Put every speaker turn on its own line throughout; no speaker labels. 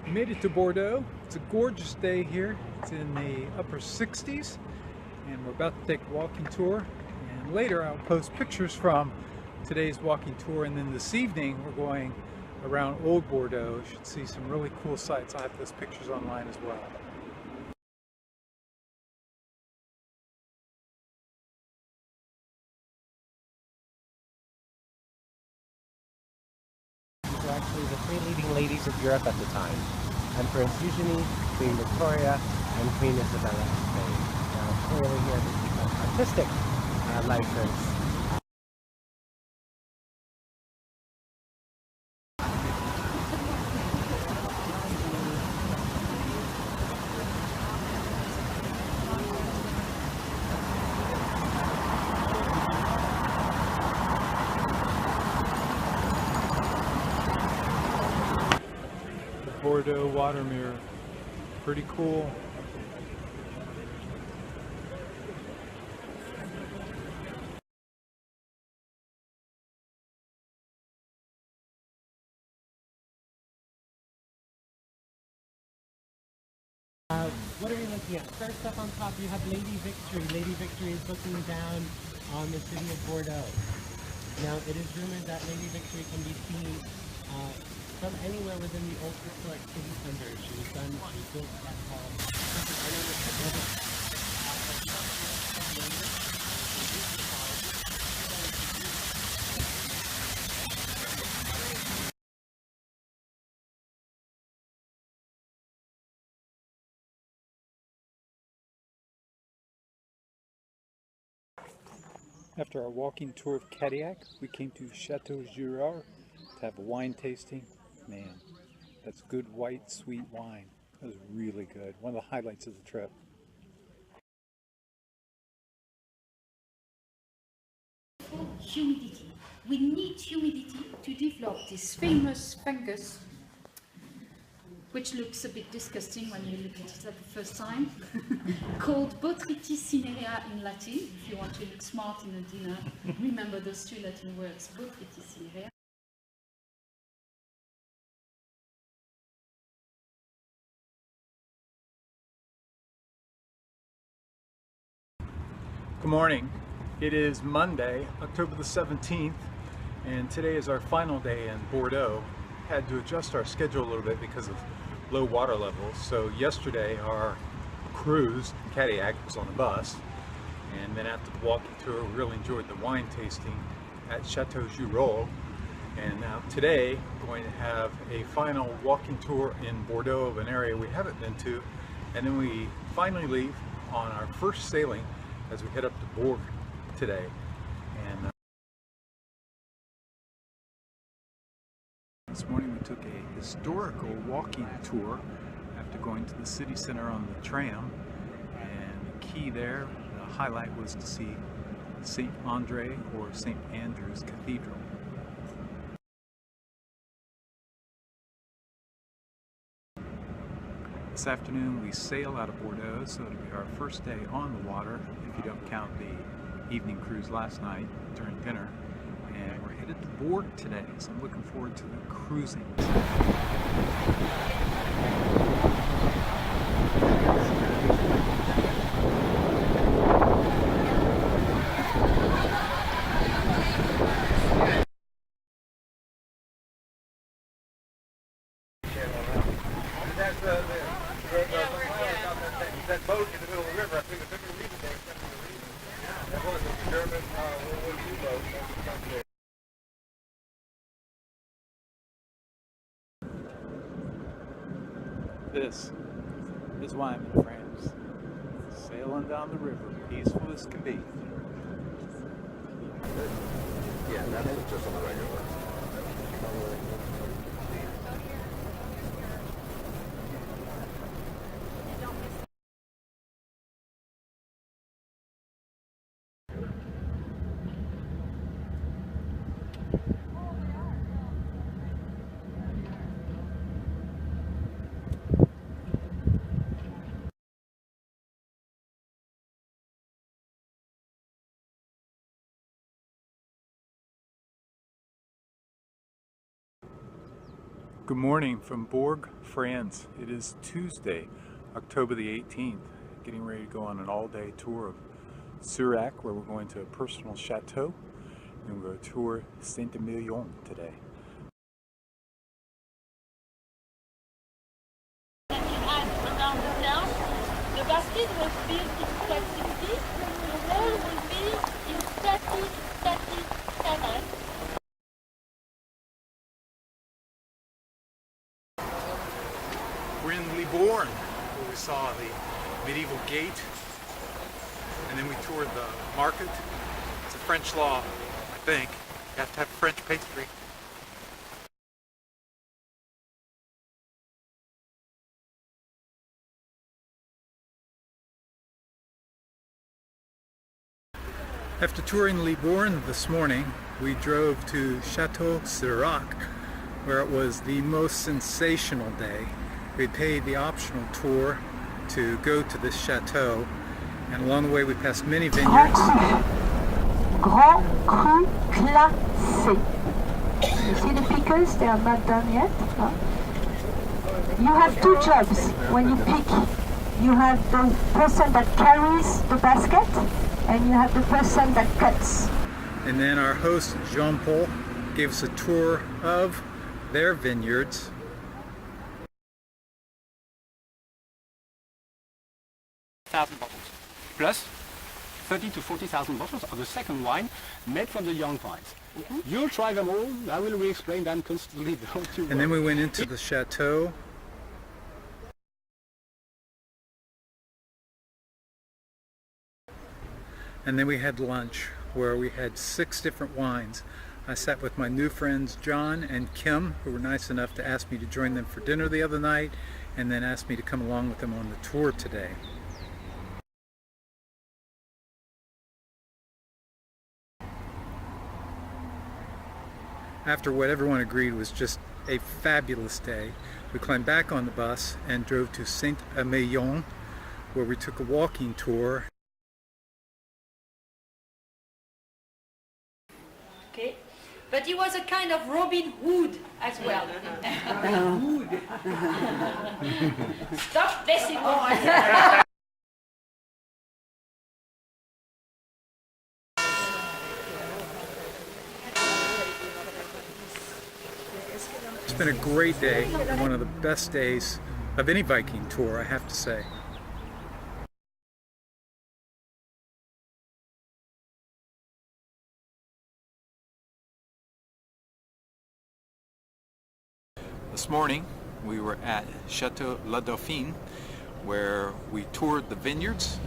We made it to Bordeaux. It's a gorgeous day here. It's in the upper 60s and we're about to take a walking tour, and later I'll post pictures from today's walking tour, and then this evening we're going around Old Bordeaux. You should see some really cool sights. I'll have those pictures online as well.
These were actually the three leading ladies of Europe at the time: Empress Eugenie, Queen Victoria, and Queen Isabella of Spain. Now, clearly here this is an artistic license.
Bordeaux water mirror. Pretty cool.
What are we looking at? First up on top you have Lady Victory. Lady Victory is looking down on the city of Bordeaux. Now it is rumored that Lady Victory can be seen from anywhere within the old historic city center. She was built at
After our walking tour of Cadillac, we came to Chateaux to have a wine tasting. Man, that's good white sweet wine. That was really good. One of the highlights of the trip.
Humidity. We need humidity to develop this famous fungus, which looks a bit disgusting when you look at it at the first time, called Botrytis cinerea in Latin. If you want to look smart in a dinner, remember those two Latin words, Botrytis cinerea.
Good morning. It is Monday, October the 17th, and today is our final day in Bordeaux. Had to adjust our schedule a little bit because of low water levels. So yesterday our cruise, Cadillac, was on the bus, and then after the walking tour we really enjoyed the wine tasting at Chateaux. And now today we're going to have a final walking tour in Bordeaux of an area we haven't been to, and then we finally leave on our first sailing as we head up to Bourg today. And this morning we took a historical walking tour after going to the city center on the tram, and the key there, the highlight was to see St. Andre or St. Andrew's Cathedral. This afternoon we sail out of Bordeaux, so it'll be our first day on the water if you don't count the evening cruise last night during dinner. And we're headed to Bourg today, so I'm looking forward to the cruising.
That boat in the middle of the river, I think the bigger reason they kept the reason. That was a German World War II boat.
This is why I'm in France. Sailing down the river, peaceful as can be.
Yeah, that's just on the regular.
Good morning from Bourg, France. It is Tuesday, October the 18th, getting ready to go on an all-day tour of Surac, where we're going to a personal chateau, and we're going to tour Saint-Emilion today.
Around the town, the basket was built in 1260, the wall was built in 1337.
We're in Libourne, where we saw the medieval gate, and then we toured the market. It's a French law, I think. You have to have French pastry. After touring Libourne this morning, we drove to Chateaux Surac, where it was the most sensational day. We paid the optional tour to go to this chateau, and along the way we passed many vineyards.
Grand Cru Classé. You see the pickles? They are not done yet. No? You have two jobs when you pick. You have the person that carries the basket, and you have the person that cuts.
And then our host Jean-Paul gave us a tour of their vineyards.
Bottles, plus 30 to 40,000 bottles of the second wine made from the young vines. You'll try them all. I will re-explain them constantly. Don't you
And then we went into the chateau. And then we had lunch, where we had 6 different wines. I sat with my new friends John and Kim, who were nice enough to ask me to join them for dinner the other night, and then asked me to come along with them on the tour today. After what everyone agreed was just a fabulous day, we climbed back on the bus and drove to Saint-Emilion, where we took a walking tour.
Okay, but he was a kind of Robin Hood as well. Stop messing on.
It's been a great day, and one of the best days of any Viking tour, I have to say. This morning we were at Chateau La Dauphine, where we toured the vineyards.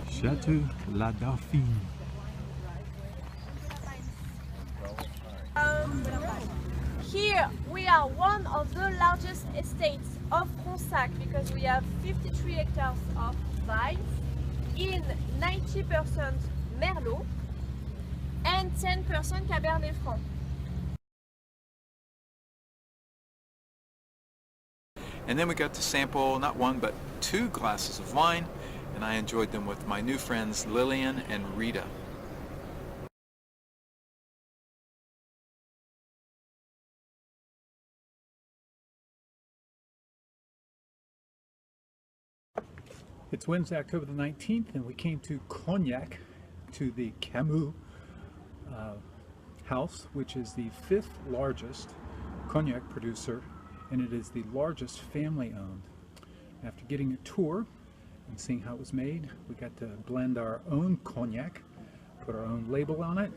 Chateau La Dauphine.
Here we are one of the largest estates of Fronsac because we have 53 hectares of vines, in 90% Merlot and 10% Cabernet Franc.
And then we got to sample not one but 2 glasses of wine, and I enjoyed them with my new friends Lillian and Rita. It's Wednesday, October the 19th, and we came to Cognac, to the Camus house, which is the 5th largest cognac producer, and it is the largest family-owned. After getting a tour and seeing how it was made, we got to blend our own cognac, put our own label on it.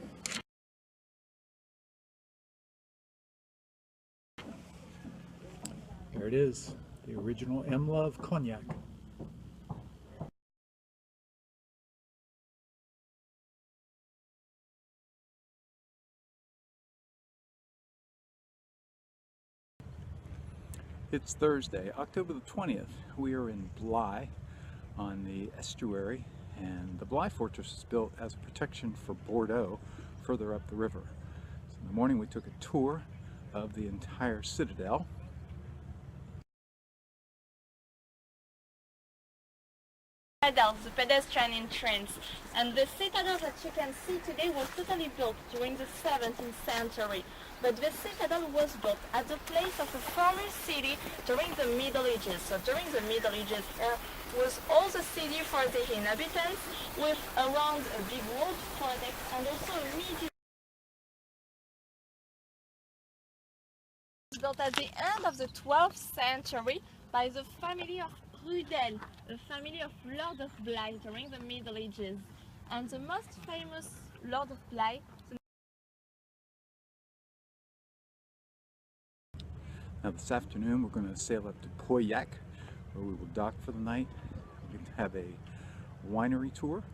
There it is, the original M. Love cognac. It's Thursday, October the 20th. We are in Bly on the estuary, and the Bly Fortress is built as protection for Bordeaux further up the river. So in the morning we took a tour of the entire citadel.
The pedestrian entrance, and the citadel that you can see today was totally built during the 17th century. But the citadel was built at the place of a former city during the Middle Ages. So during the Middle Ages, was all the city for the inhabitants, with around a big walled product and also a medium. Built at the end of the 12th century by the family of Rudel, a family of Lord of Bly during the Middle Ages. And the most famous Lord of Bly.
Now this afternoon we're going to sail up to Pauillac, where we will dock for the night. We have a winery tour,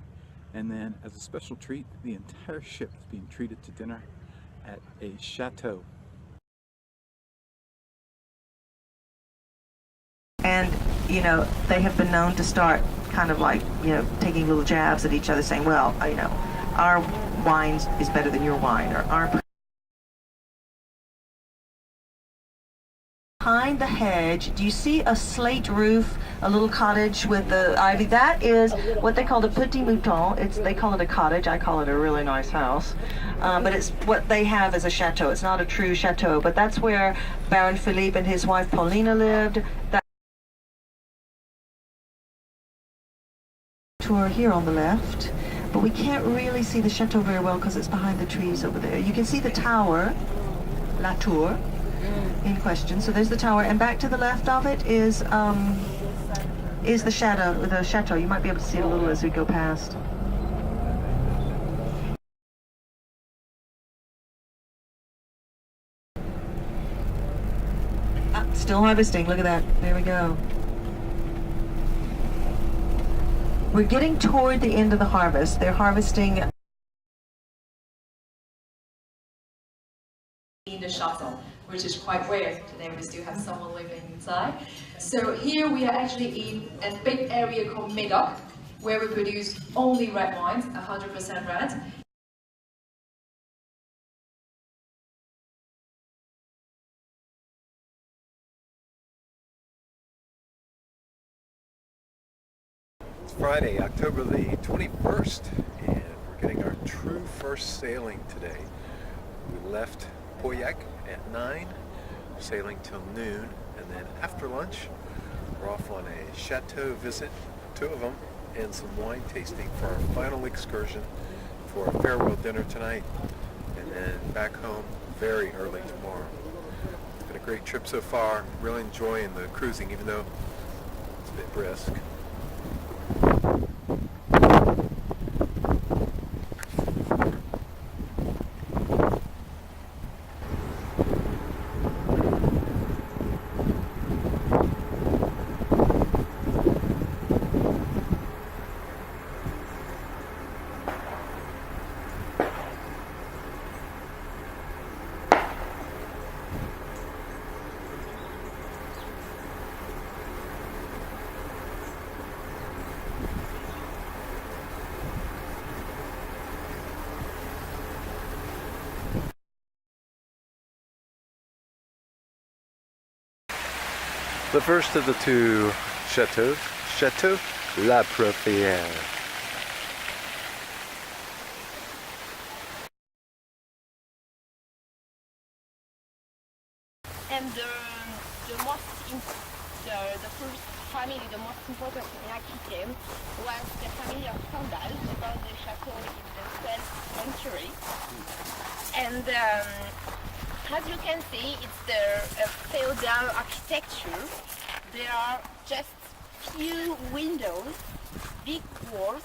and then as a special treat, the entire ship is being treated to dinner at a chateau.
And, you know, they have been known to start kind of like, you know, taking little jabs at each other, saying, well, you know, our wine is better than your wine, or our... Behind the hedge, do you see a slate roof, a little cottage with the ivy? That is what they call a petit mouton. They call it a cottage. I call it a really nice house. But it's what they have as a chateau. It's not a true chateau, but that's where Baron Philippe and his wife Paulina lived. Tour here on the left, but we can't really see the chateau very well because it's behind the trees over there. You can see the tower, La Tour, in question. So there's the tower, and back to the left of it is the chateau. You might be able to see it a little as we go past. Still harvesting. Look at that. There we go. We're getting toward the end of the harvest. They're harvesting
in the chateau, which is quite rare. Today we still have someone living inside. So here we are actually in a big area called Médoc, where we produce only red wines, 100% red.
It's Friday, October the 21st, and we're getting our true first sailing today. We left Pauillac at 9, sailing till noon, and then after lunch we're off on a chateau visit, 2 of them, and some wine tasting for our final excursion for a farewell dinner tonight, and then back home very early tomorrow. It's been a great trip so far, really enjoying the cruising even though it's a bit brisk. The first of the 2 chateaux, Chateau La Profière.
And the first family, the most important in Aquitaine, was the family of Sandal, about the chateau in the 12th century. And as you can see, it's the feudal architecture. There are just few windows, big walls.